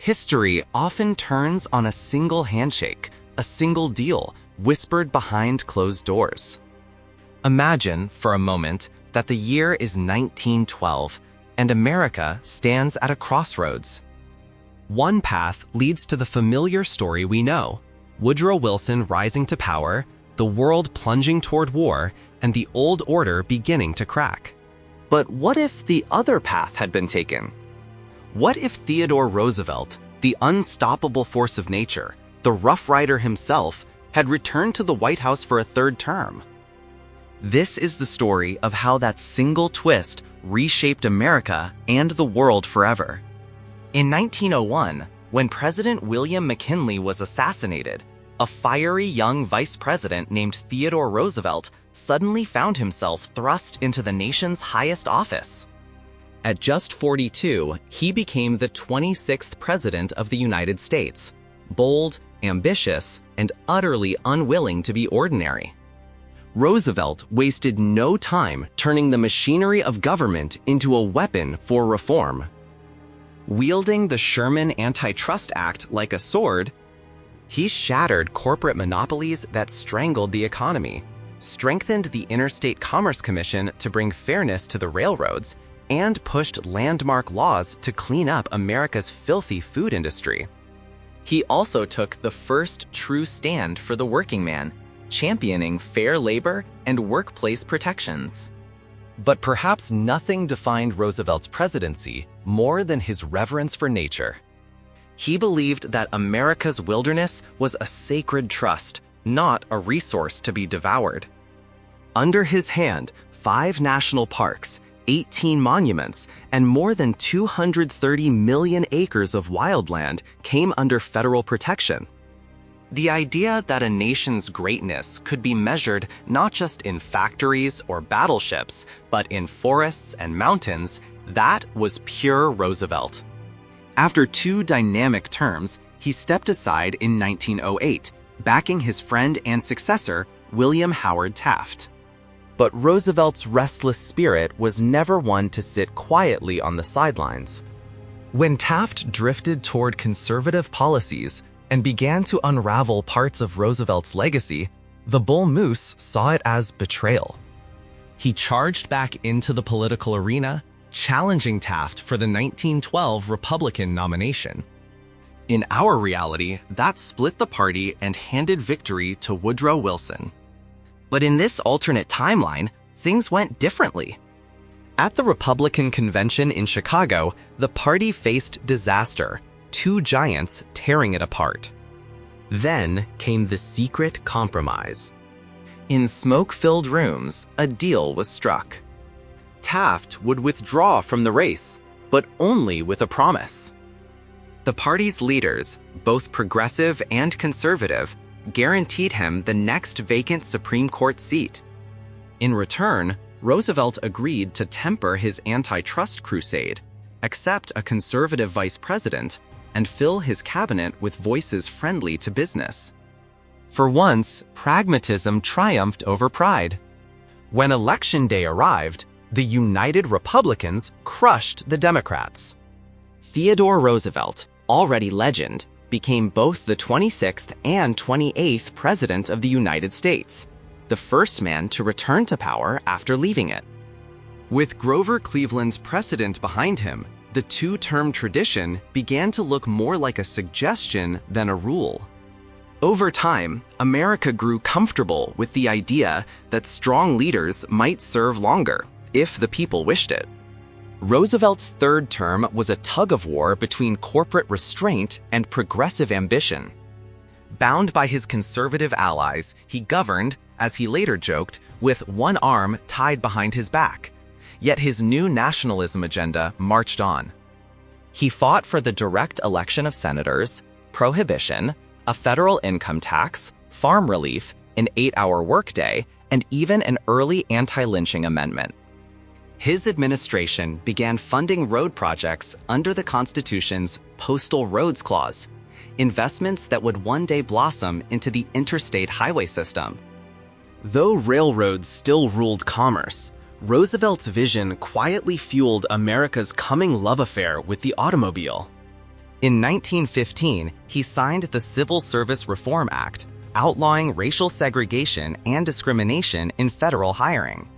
History often turns on a single handshake, a single deal, whispered behind closed doors. Imagine, for a moment, that the year is 1912, and America stands at a crossroads. One path leads to the familiar story we know: Woodrow Wilson rising to power, the world plunging toward war, and the old order beginning to crack. But what if the other path had been taken? What if Theodore Roosevelt, the unstoppable force of nature, the Rough Rider himself, had returned to the White House for a third term? This is the story of how that single twist reshaped America and the world forever. In 1901, when President William McKinley was assassinated, a fiery young vice president named Theodore Roosevelt suddenly found himself thrust into the nation's highest office. At just 42, he became the 26th President of the United States, bold, ambitious, and utterly unwilling to be ordinary. Roosevelt wasted no time turning the machinery of government into a weapon for reform. Wielding the Sherman Antitrust Act like a sword, he shattered corporate monopolies that strangled the economy, strengthened the Interstate Commerce Commission to bring fairness to the railroads, and pushed landmark laws to clean up America's filthy food industry. He also took the first true stand for the working man, championing fair labor and workplace protections. But perhaps nothing defined Roosevelt's presidency more than his reverence for nature. He believed that America's wilderness was a sacred trust, not a resource to be devoured. Under his hand, 5 national parks, 18 monuments, and more than 230 million acres of wildland came under federal protection. The idea that a nation's greatness could be measured not just in factories or battleships, but in forests and mountains, that was pure Roosevelt. After 2 dynamic terms, he stepped aside in 1908, backing his friend and successor, William Howard Taft. But Roosevelt's restless spirit was never one to sit quietly on the sidelines. When Taft drifted toward conservative policies and began to unravel parts of Roosevelt's legacy, the bull moose saw it as betrayal. He charged back into the political arena, challenging Taft for the 1912 Republican nomination. In our reality, that split the party and handed victory to Woodrow Wilson. But in this alternate timeline, things went differently. At the Republican convention in Chicago, the party faced disaster, 2 giants tearing it apart. Then came the secret compromise. In smoke-filled rooms, a deal was struck. Taft would withdraw from the race, but only with a promise. The party's leaders, both progressive and conservative, guaranteed him the next vacant Supreme Court seat. In return, Roosevelt agreed to temper his antitrust crusade, accept a conservative vice president, and fill his cabinet with voices friendly to business. For once, pragmatism triumphed over pride. When Election Day arrived, the United Republicans crushed the Democrats. Theodore Roosevelt, already legend, became both the 26th and 28th President of the United States, the first man to return to power after leaving it. With Grover Cleveland's precedent behind him, the 2-term tradition began to look more like a suggestion than a rule. Over time, America grew comfortable with the idea that strong leaders might serve longer, if the people wished it. Roosevelt's 3rd term was a tug-of-war between corporate restraint and progressive ambition. Bound by his conservative allies, he governed, as he later joked, with one arm tied behind his back. Yet his new nationalism agenda marched on. He fought for the direct election of senators, prohibition, a federal income tax, farm relief, an 8-hour workday, and even an early anti-lynching amendment. His administration began funding road projects under the Constitution's Postal Roads Clause, investments that would one day blossom into the interstate highway system. Though railroads still ruled commerce, Roosevelt's vision quietly fueled America's coming love affair with the automobile. In 1915, he signed the Civil Service Reform Act, outlawing racial segregation and discrimination in federal hiring.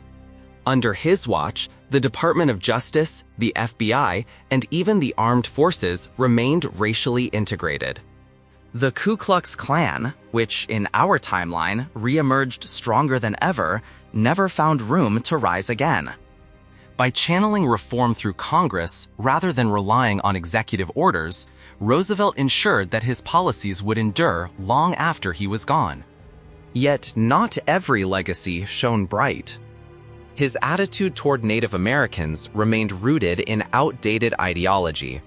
Under his watch, the Department of Justice, the FBI, and even the armed forces remained racially integrated. The Ku Klux Klan, which in our timeline re-emerged stronger than ever, never found room to rise again. By channeling reform through Congress rather than relying on executive orders, Roosevelt ensured that his policies would endure long after he was gone. Yet not every legacy shone bright. His attitude toward Native Americans remained rooted in outdated ideology.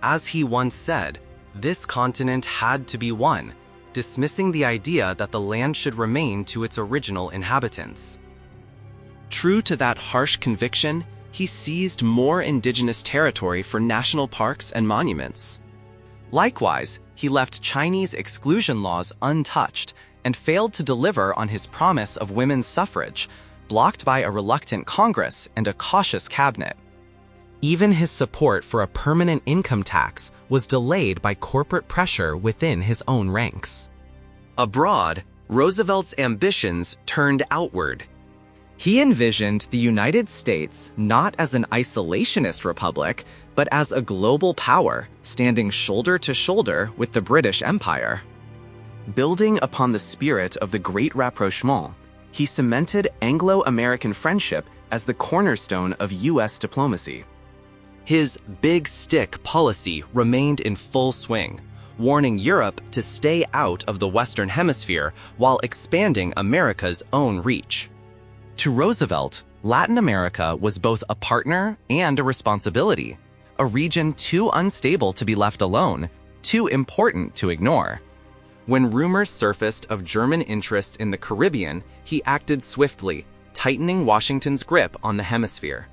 As he once said, this continent had to be won, dismissing the idea that the land should remain to its original inhabitants. True to that harsh conviction, he seized more indigenous territory for national parks and monuments. Likewise, he left Chinese exclusion laws untouched and failed to deliver on his promise of women's suffrage, blocked by a reluctant Congress and a cautious cabinet. Even his support for a permanent income tax was delayed by corporate pressure within his own ranks. Abroad, Roosevelt's ambitions turned outward. He envisioned the United States not as an isolationist republic, but as a global power, standing shoulder to shoulder with the British Empire. Building upon the spirit of the Great Rapprochement, he cemented Anglo-American friendship as the cornerstone of U.S. diplomacy. His big stick policy remained in full swing, warning Europe to stay out of the Western Hemisphere while expanding America's own reach. To Roosevelt, Latin America was both a partner and a responsibility, a region too unstable to be left alone, too important to ignore. When rumors surfaced of German interests in the Caribbean, he acted swiftly, tightening Washington's grip on the hemisphere.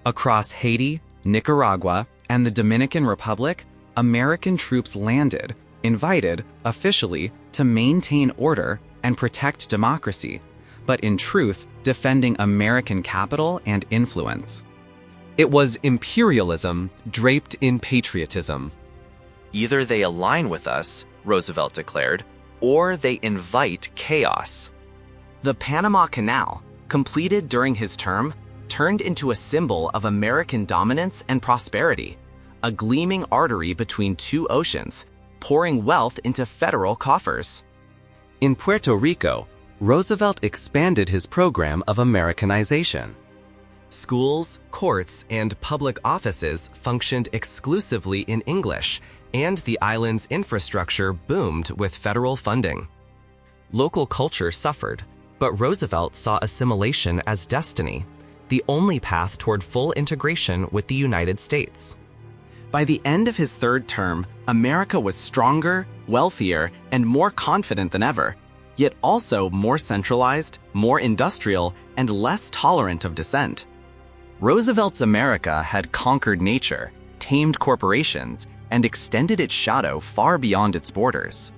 Across Haiti, Nicaragua, and the Dominican Republic, American troops landed, invited, officially, to maintain order and protect democracy, but in truth, defending American capital and influence. It was imperialism draped in patriotism. Either they align with us, Roosevelt declared, or they invite chaos. The Panama Canal, completed during his term, turned into a symbol of American dominance and prosperity, a gleaming artery between two oceans, pouring wealth into federal coffers. In Puerto Rico, Roosevelt expanded his program of Americanization. Schools, courts, and public offices functioned exclusively in English, and the island's infrastructure boomed with federal funding. Local culture suffered, but Roosevelt saw assimilation as destiny, the only path toward full integration with the United States. By the end of his third term, America was stronger, wealthier, and more confident than ever, yet also more centralized, more industrial, and less tolerant of dissent. Roosevelt's America had conquered nature, tamed corporations, and extended its shadow far beyond its borders.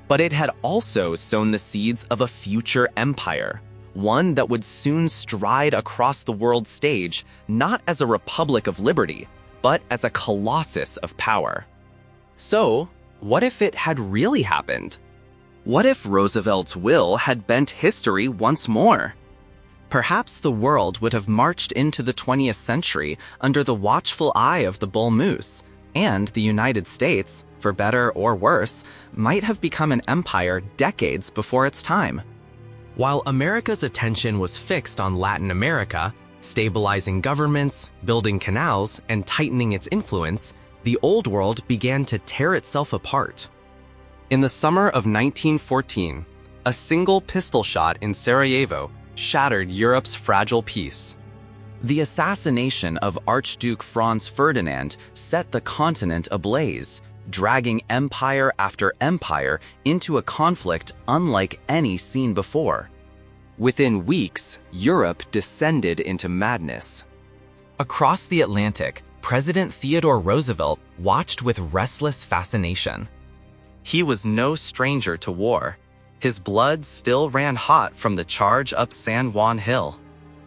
But it had also sown the seeds of a future empire, one that would soon stride across the world stage, not as a republic of liberty, but as a colossus of power. So, what if it had really happened? What if Roosevelt's will had bent history once more? Perhaps the world would have marched into the 20th century under the watchful eye of the bull moose, and the United States, for better or worse, might have become an empire decades before its time. While America's attention was fixed on Latin America, stabilizing governments, building canals, and tightening its influence, the Old World began to tear itself apart. In the summer of 1914, a single pistol shot in Sarajevo shattered Europe's fragile peace. The assassination of Archduke Franz Ferdinand set the continent ablaze, dragging empire after empire into a conflict unlike any seen before. Within weeks, Europe descended into madness. Across the Atlantic, President Theodore Roosevelt watched with restless fascination. He was no stranger to war. His blood still ran hot from the charge up San Juan Hill.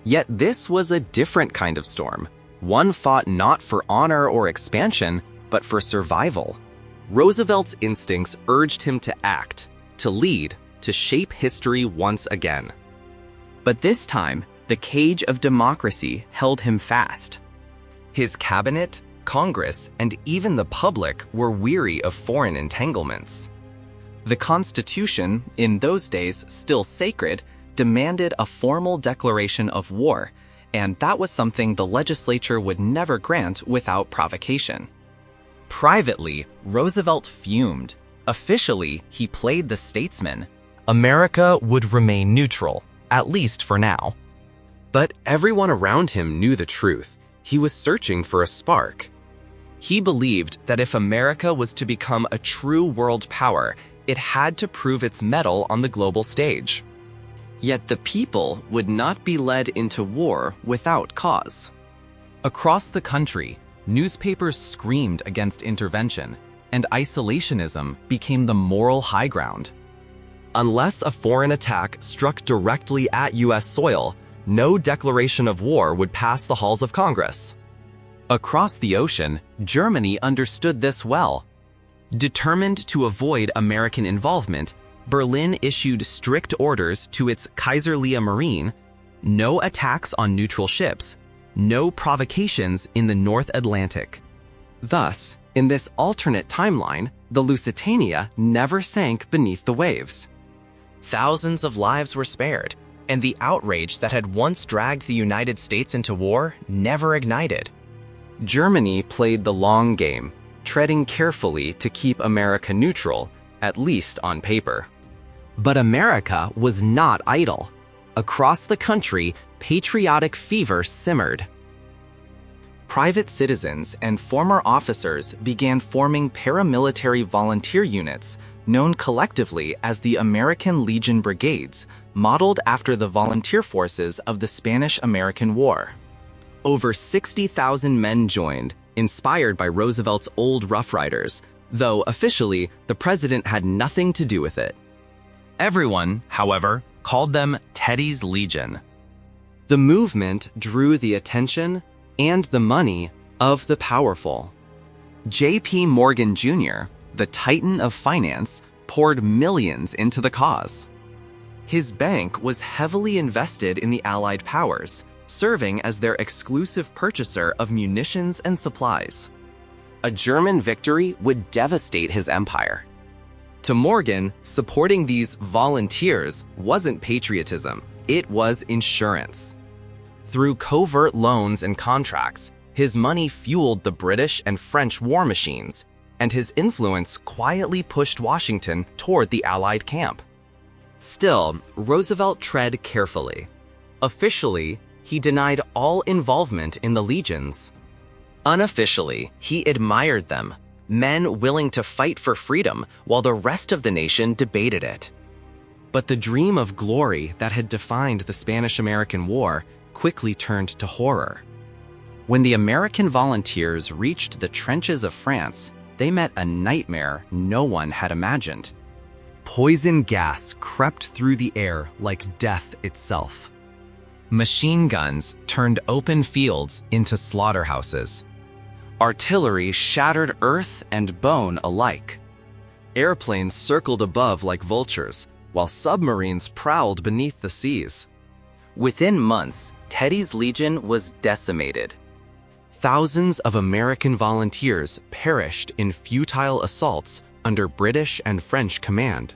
Yet this was a different kind of storm, one fought not for honor or expansion, but for survival. Roosevelt's instincts urged him to act, to lead, to shape history once again. But this time, the cage of democracy held him fast. His cabinet, Congress, and even the public were weary of foreign entanglements. The Constitution, in those days still sacred, demanded a formal declaration of war, and that was something the legislature would never grant without provocation. Privately, Roosevelt fumed. Officially, he played the statesman. America would remain neutral, at least for now. But everyone around him knew the truth. He was searching for a spark. He believed that if America was to become a true world power, it had to prove its mettle on the global stage. Yet the people would not be led into war without cause. Across the country, newspapers screamed against intervention, and isolationism became the moral high ground. Unless a foreign attack struck directly at U.S. soil, no declaration of war would pass the halls of Congress. Across the ocean, Germany understood this well. Determined to avoid American involvement, Berlin issued strict orders to its Kaiserliche Marine: no attacks on neutral ships, no provocations in the North Atlantic. Thus, in this alternate timeline, the Lusitania never sank beneath the waves. Thousands of lives were spared, and the outrage that had once dragged the United States into war never ignited. Germany played the long game, treading carefully to keep America neutral, at least on paper. But America was not idle. Across the country, patriotic fever simmered. Private citizens and former officers began forming paramilitary volunteer units known collectively as the American Legion Brigades, modeled after the volunteer forces of the Spanish-American War. Over 60,000 men joined, inspired by Roosevelt's old Rough Riders, though officially the president had nothing to do with it. Everyone, however, called them Teddy's Legion. The movement drew the attention and the money of the powerful. J.P. Morgan Jr., the titan of finance, poured millions into the cause. His bank was heavily invested in the Allied powers, serving as their exclusive purchaser of munitions and supplies. A German victory would devastate his empire. To Morgan, supporting these volunteers wasn't patriotism, it was insurance. Through covert loans and contracts, his money fueled the British and French war machines, and his influence quietly pushed Washington toward the Allied camp. Still, Roosevelt tread carefully. Officially, he denied all involvement in the legions. Unofficially, he admired them, men willing to fight for freedom while the rest of the nation debated it. But the dream of glory that had defined the Spanish-American War quickly turned to horror. When the American volunteers reached the trenches of France, they met a nightmare no one had imagined. Poison gas crept through the air like death itself. Machine guns turned open fields into slaughterhouses. Artillery shattered earth and bone alike. Airplanes circled above like vultures, while submarines prowled beneath the seas. Within months, Teddy's Legion was decimated. Thousands of American volunteers perished in futile assaults under British and French command.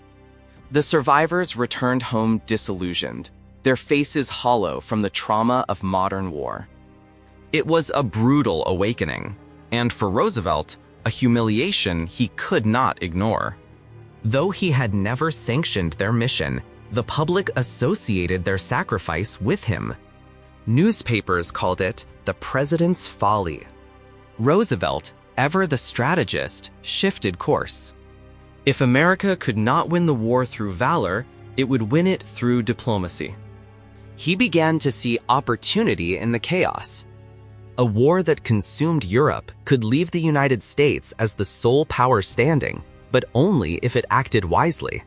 The survivors returned home disillusioned, their faces hollow from the trauma of modern war. It was a brutal awakening, and for Roosevelt, a humiliation he could not ignore. Though he had never sanctioned their mission, the public associated their sacrifice with him. Newspapers called it the president's folly. Roosevelt, ever the strategist, shifted course. If America could not win the war through valor, it would win it through diplomacy. He began to see opportunity in the chaos. A war that consumed Europe could leave the United States as the sole power standing, but only if it acted wisely.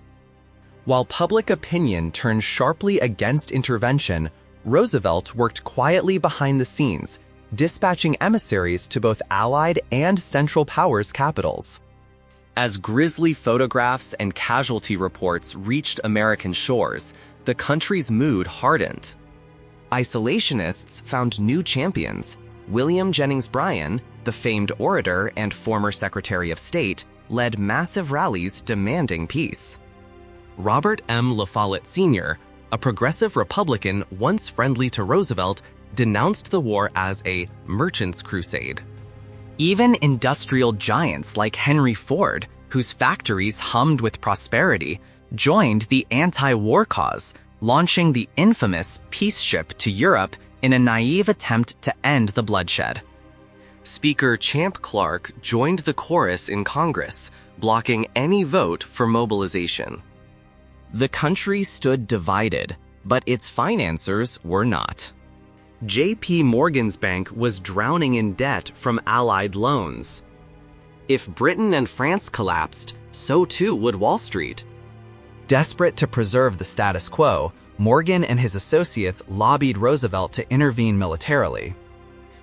While public opinion turned sharply against intervention, Roosevelt worked quietly behind the scenes, dispatching emissaries to both Allied and Central Powers capitals. As grisly photographs and casualty reports reached American shores, the country's mood hardened. Isolationists found new champions. William Jennings Bryan, the famed orator and former Secretary of State, led massive rallies demanding peace. Robert M. La Follette Sr., a progressive Republican once friendly to Roosevelt, denounced the war as a merchant's crusade. Even industrial giants like Henry Ford, whose factories hummed with prosperity, joined the anti-war cause, launching the infamous peace ship to Europe in a naive attempt to end the bloodshed. Speaker Champ Clark joined the chorus in Congress, blocking any vote for mobilization. The country stood divided, but its financiers were not. J.P. Morgan's bank was drowning in debt from Allied loans. If Britain and France collapsed, so too would Wall Street. Desperate to preserve the status quo, Morgan and his associates lobbied Roosevelt to intervene militarily.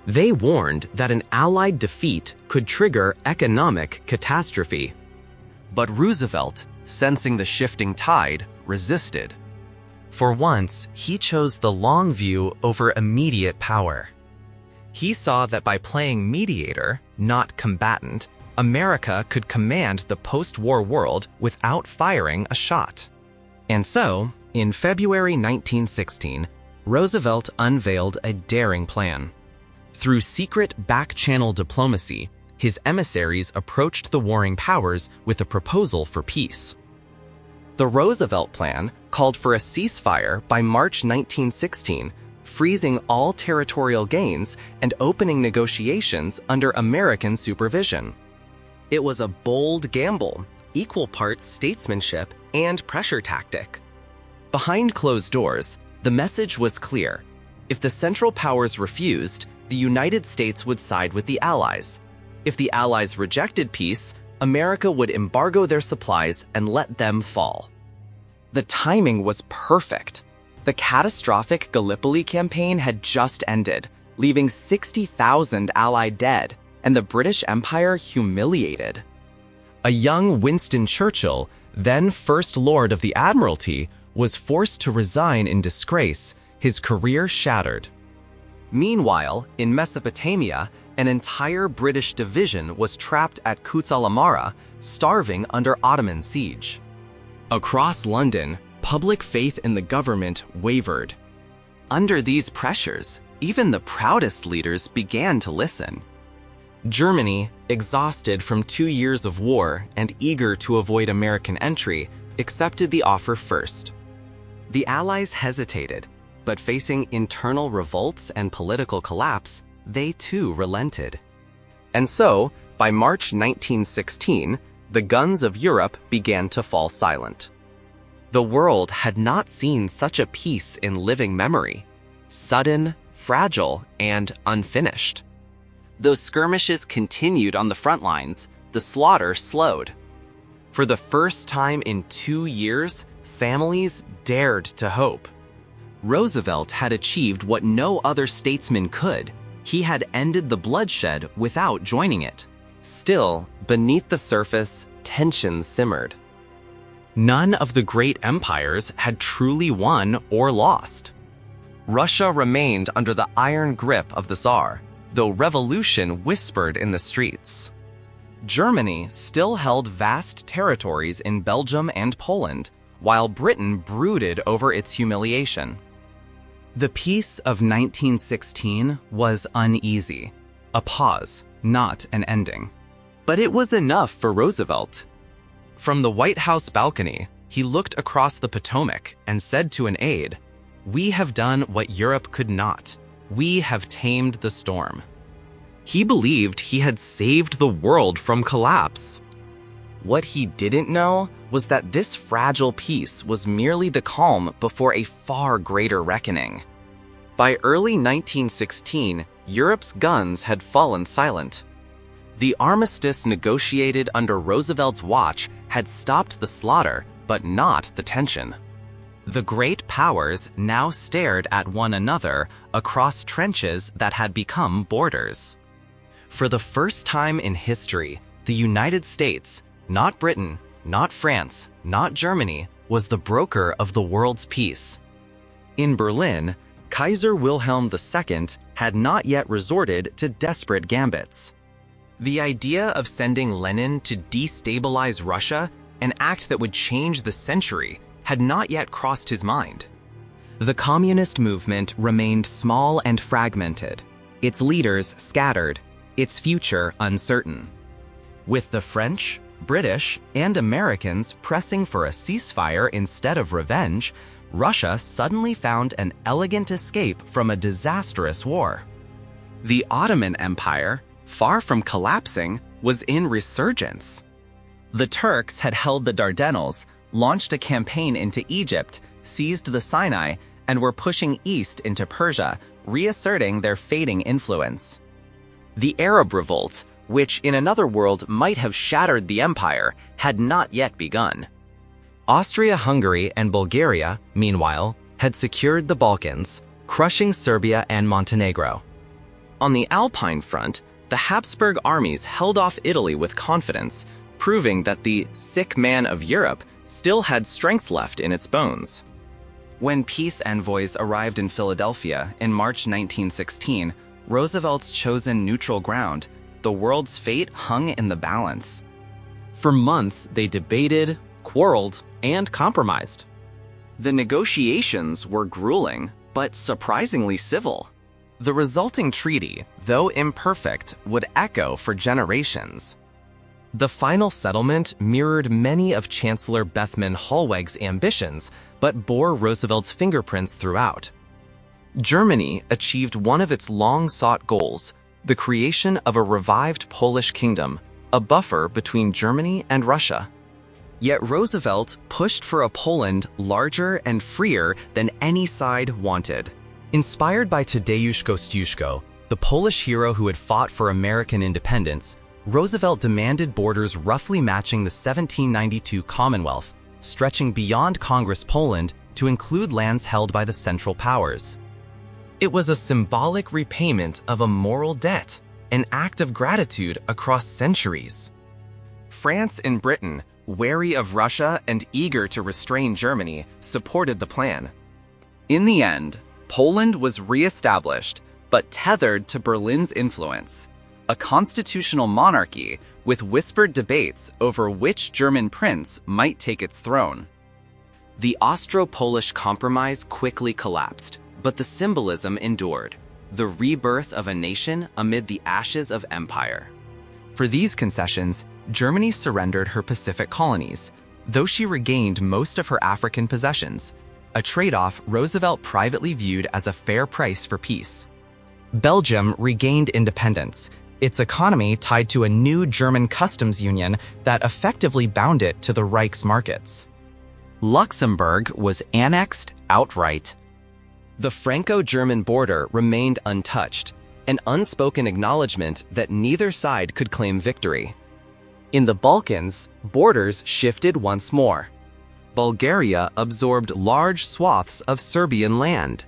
They warned that an Allied defeat could trigger economic catastrophe. But Roosevelt, sensing the shifting tide, resisted. For once, he chose the long view over immediate power. He saw that by playing mediator, not combatant, America could command the post-war world without firing a shot. And so, in February 1916, Roosevelt unveiled a daring plan. Through secret back-channel diplomacy, his emissaries approached the warring powers with a proposal for peace. The Roosevelt Plan called for a ceasefire by March 1916, freezing all territorial gains and opening negotiations under American supervision. It was a bold gamble, equal parts statesmanship and pressure tactic. Behind closed doors, the message was clear. If the Central Powers refused, the United States would side with the Allies. If the Allies rejected peace, America would embargo their supplies and let them fall. The timing was perfect. The catastrophic Gallipoli campaign had just ended, leaving 60,000 Allied dead and the British Empire humiliated. A young Winston Churchill, then First Lord of the Admiralty, was forced to resign in disgrace, his career shattered. Meanwhile, in Mesopotamia, an entire British division was trapped at Kut al-Amara, starving under Ottoman siege. Across London, public faith in the government wavered. Under these pressures, even the proudest leaders began to listen. Germany, exhausted from 2 years of war and eager to avoid American entry, accepted the offer first. The Allies hesitated, but facing internal revolts and political collapse, they too relented. And so, by March 1916, the guns of Europe began to fall silent. The world had not seen such a peace in living memory, sudden, fragile, and unfinished. Though skirmishes continued on the front lines, the slaughter slowed. For the first time in 2 years, families dared to hope. Roosevelt had achieved what no other statesman could. He had ended the bloodshed without joining it. Still, beneath the surface, tension simmered. None of the great empires had truly won or lost. Russia remained under the iron grip of the Tsar, though revolution whispered in the streets. Germany still held vast territories in Belgium and Poland, while Britain brooded over its humiliation. The peace of 1916 was uneasy, a pause, not an ending. But it was enough for Roosevelt. From the White House balcony, he looked across the Potomac and said to an aide, "We have done what Europe could not. We have tamed the storm." He believed he had saved the world from collapse. What he didn't know was that this fragile peace was merely the calm before a far greater reckoning. By early 1916, Europe's guns had fallen silent. The armistice negotiated under Roosevelt's watch had stopped the slaughter, but not the tension. The great powers now stared at one another across trenches that had become borders. For the first time in history, the United States, not Britain, not France, not Germany, was the broker of the world's peace. In Berlin, Kaiser Wilhelm II had not yet resorted to desperate gambits. The idea of sending Lenin to destabilize Russia, an act that would change the century, had not yet crossed his mind. The communist movement remained small and fragmented, its leaders scattered, its future uncertain. With the French, British, and Americans pressing for a ceasefire instead of revenge, Russia suddenly found an elegant escape from a disastrous war. The Ottoman Empire, far from collapsing, was in resurgence. The Turks had held the Dardanelles, launched a campaign into Egypt, seized the Sinai, and were pushing east into Persia, reasserting their fading influence. The Arab Revolt, which in another world might have shattered the empire, had not yet begun. Austria-Hungary and Bulgaria, meanwhile, had secured the Balkans, crushing Serbia and Montenegro. On the Alpine front, the Habsburg armies held off Italy with confidence, proving that the sick man of Europe still had strength left in its bones. When peace envoys arrived in Philadelphia in March 1916, Roosevelt's chosen neutral ground, the world's fate hung in the balance. For months, they debated, quarreled, and compromised. The negotiations were grueling, but surprisingly civil. The resulting treaty, though imperfect, would echo for generations. The final settlement mirrored many of Chancellor Bethmann Hollweg's ambitions, but bore Roosevelt's fingerprints throughout. Germany achieved one of its long-sought goals, the creation of a revived Polish kingdom, a buffer between Germany and Russia. Yet Roosevelt pushed for a Poland larger and freer than any side wanted. Inspired by Tadeusz Kościuszko, the Polish hero who had fought for American independence, Roosevelt demanded borders roughly matching the 1792 Commonwealth, stretching beyond Congress Poland to include lands held by the Central Powers. It was a symbolic repayment of a moral debt, an act of gratitude across centuries. France and Britain, wary of Russia and eager to restrain Germany, supported the plan. In the end, Poland was re-established, but tethered to Berlin's influence, a constitutional monarchy with whispered debates over which German prince might take its throne. The Austro-Polish compromise quickly collapsed, but the symbolism endured, the rebirth of a nation amid the ashes of empire. For these concessions, Germany surrendered her Pacific colonies, though she regained most of her African possessions, a trade-off Roosevelt privately viewed as a fair price for peace. Belgium regained independence, its economy tied to a new German customs union that effectively bound it to the Reich's markets. Luxembourg was annexed outright. The Franco-German border remained untouched, an unspoken acknowledgement that neither side could claim victory. In the Balkans, borders shifted once more. Bulgaria absorbed large swaths of Serbian land.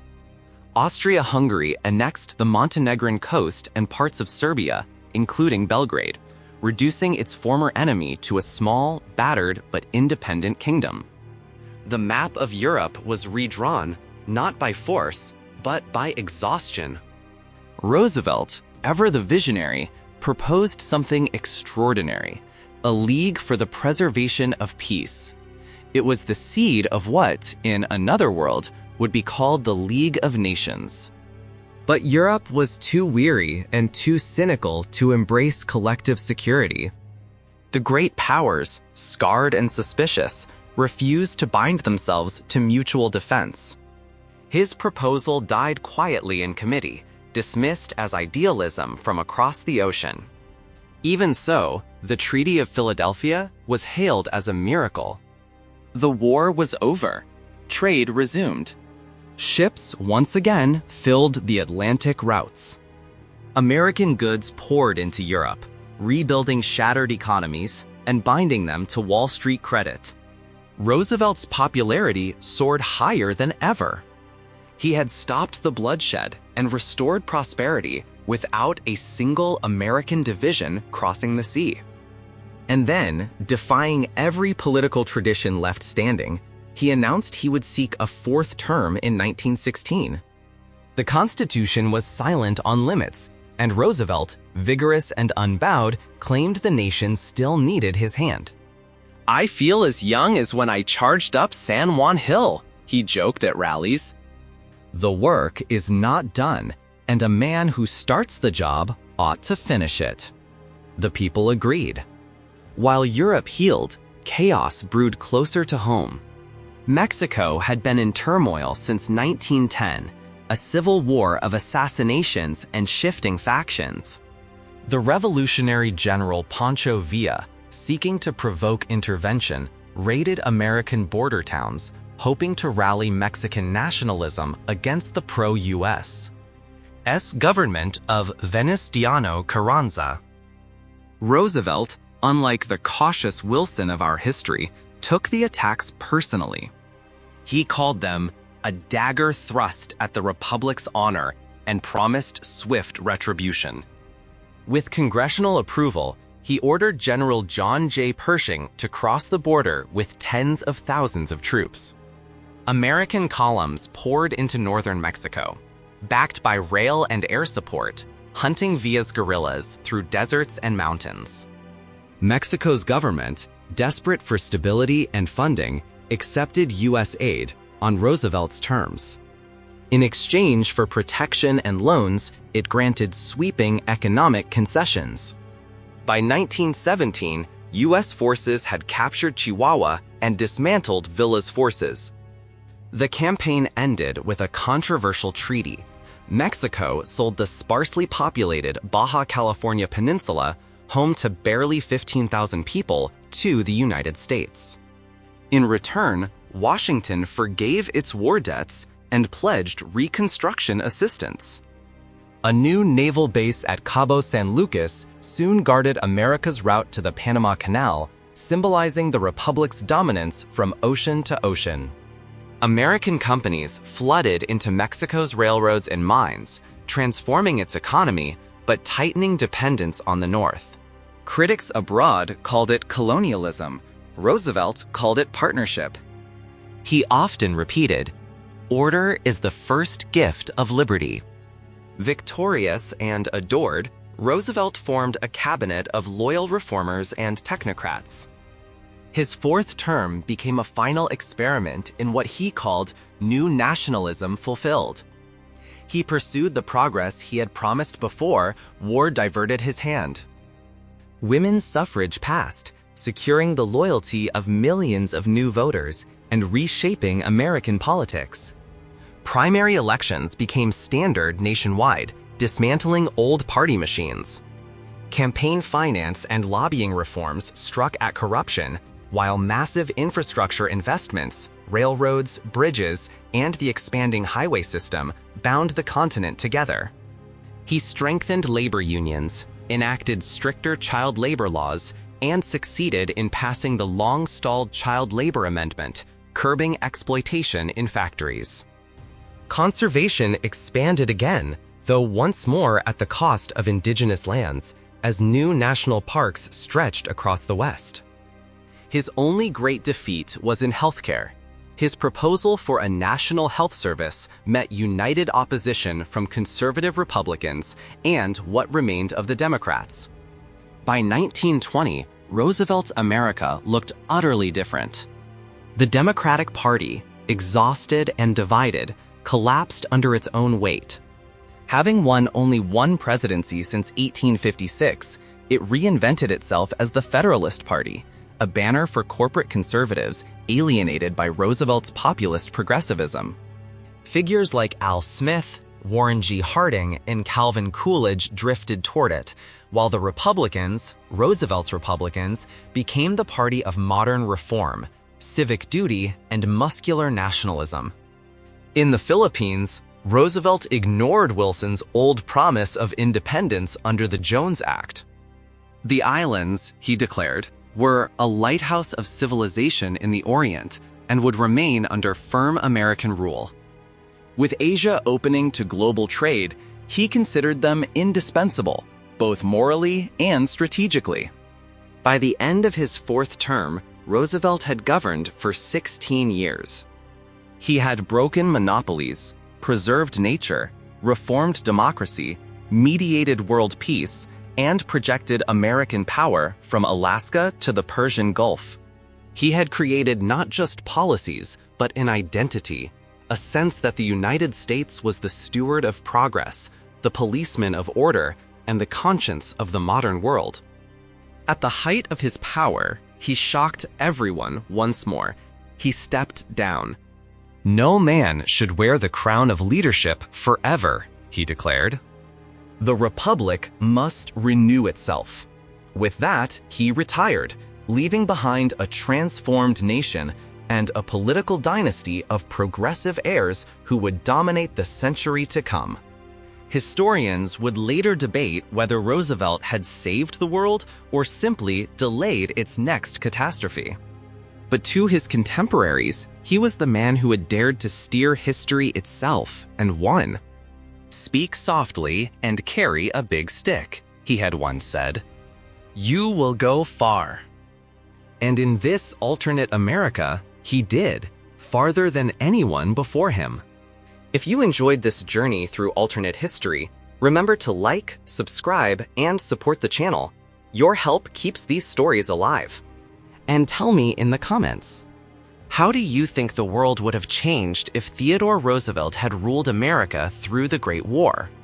Austria-Hungary annexed the Montenegrin coast and parts of Serbia, including Belgrade, reducing its former enemy to a small, battered, but independent kingdom. The map of Europe was redrawn, not by force, but by exhaustion. Roosevelt, ever the visionary, proposed something extraordinary, a league for the preservation of peace. It was the seed of what, in another world, would be called the League of Nations. But Europe was too weary and too cynical to embrace collective security. The great powers, scarred and suspicious, refused to bind themselves to mutual defense. His proposal died quietly in committee, dismissed as idealism from across the ocean. Even so, the Treaty of Philadelphia was hailed as a miracle. The war was over. Trade resumed. Ships once again filled the Atlantic routes. American goods poured into Europe, rebuilding shattered economies and binding them to Wall Street credit. Roosevelt's popularity soared higher than ever. He had stopped the bloodshed and restored prosperity without a single American division crossing the sea. And then, defying every political tradition left standing, he announced he would seek a fourth term in 1916. The Constitution was silent on limits, and Roosevelt, vigorous and unbowed, claimed the nation still needed his hand. "I feel as young as when I charged up San Juan Hill," he joked at rallies. The work is not done, and a man who starts the job ought to finish it. The people agreed. While Europe healed, chaos brewed closer to home. Mexico had been in turmoil since 1910, a civil war of assassinations and shifting factions. The Revolutionary General Pancho Villa, seeking to provoke intervention, raided American border towns, hoping to rally Mexican nationalism against the pro-US government of Venustiano Carranza. Roosevelt, unlike the cautious Wilson of our history, took the attacks personally. He called them a dagger thrust at the Republic's honor and promised swift retribution. With congressional approval, he ordered General John J. Pershing to cross the border with tens of thousands of troops. American columns poured into northern Mexico, backed by rail and air support, hunting Villa's guerrillas through deserts and mountains. Mexico's government, desperate for stability and funding, accepted U.S. aid on Roosevelt's terms. In exchange for protection and loans, it granted sweeping economic concessions. By 1917, U.S. forces had captured Chihuahua and dismantled Villa's forces. The campaign ended with a controversial treaty. Mexico sold the sparsely populated Baja California Peninsula, home to barely 15,000 people, to the United States. In return, Washington forgave its war debts and pledged reconstruction assistance. A new naval base at Cabo San Lucas soon guarded America's route to the Panama Canal, symbolizing the Republic's dominance from ocean to ocean. American companies flooded into Mexico's railroads and mines, transforming its economy but tightening dependence on the North. Critics abroad called it colonialism. Roosevelt called it partnership. He often repeated, "Order is the first gift of liberty." Victorious and adored, Roosevelt formed a cabinet of loyal reformers and technocrats. His fourth term became a final experiment in what he called new nationalism fulfilled. He pursued the progress he had promised before war diverted his hand. Women's suffrage passed, securing the loyalty of millions of new voters and reshaping American politics. Primary elections became standard nationwide, dismantling old party machines. Campaign finance and lobbying reforms struck at corruption, while massive infrastructure investments, railroads, bridges, and the expanding highway system bound the continent together. He strengthened labor unions, enacted stricter child labor laws, and succeeded in passing the long-stalled child labor amendment, curbing exploitation in factories. Conservation expanded again, though once more at the cost of indigenous lands, as new national parks stretched across the West. His only great defeat was in healthcare. His proposal for a national health service met united opposition from conservative Republicans and what remained of the Democrats. By 1920, Roosevelt's America looked utterly different. The Democratic Party, exhausted and divided, collapsed under its own weight. Having won only one presidency since 1856, it reinvented itself as the Federalist Party, a banner for corporate conservatives alienated by Roosevelt's populist progressivism. Figures like Al Smith, Warren G. Harding, and Calvin Coolidge drifted toward it, while the Republicans, Roosevelt's Republicans, became the party of modern reform, civic duty, and muscular nationalism. In the Philippines, Roosevelt ignored Wilson's old promise of independence under the Jones Act. "The islands," he declared, were a lighthouse of civilization in the Orient and would remain under firm American rule. With Asia opening to global trade, he considered them indispensable, both morally and strategically. By the end of his fourth term, Roosevelt had governed for 16 years. He had broken monopolies, preserved nature, reformed democracy, mediated world peace, and projected American power from Alaska to the Persian Gulf. He had created not just policies, but an identity, a sense that the United States was the steward of progress, the policeman of order, and the conscience of the modern world. At the height of his power, he shocked everyone once more. He stepped down. "No man should wear the crown of leadership forever," he declared. "The republic must renew itself." With that, he retired, leaving behind a transformed nation and a political dynasty of progressive heirs who would dominate the century to come. Historians would later debate whether Roosevelt had saved the world or simply delayed its next catastrophe. But to his contemporaries, he was the man who had dared to steer history itself and won. "Speak softly and carry a big stick," he had once said. "You will go far." And in this alternate America, he did, farther than anyone before him. If you enjoyed this journey through alternate history, remember to like, subscribe, and support the channel. Your help keeps these stories alive. And tell me in the comments, how do you think the world would have changed if Theodore Roosevelt had ruled America through the Great War?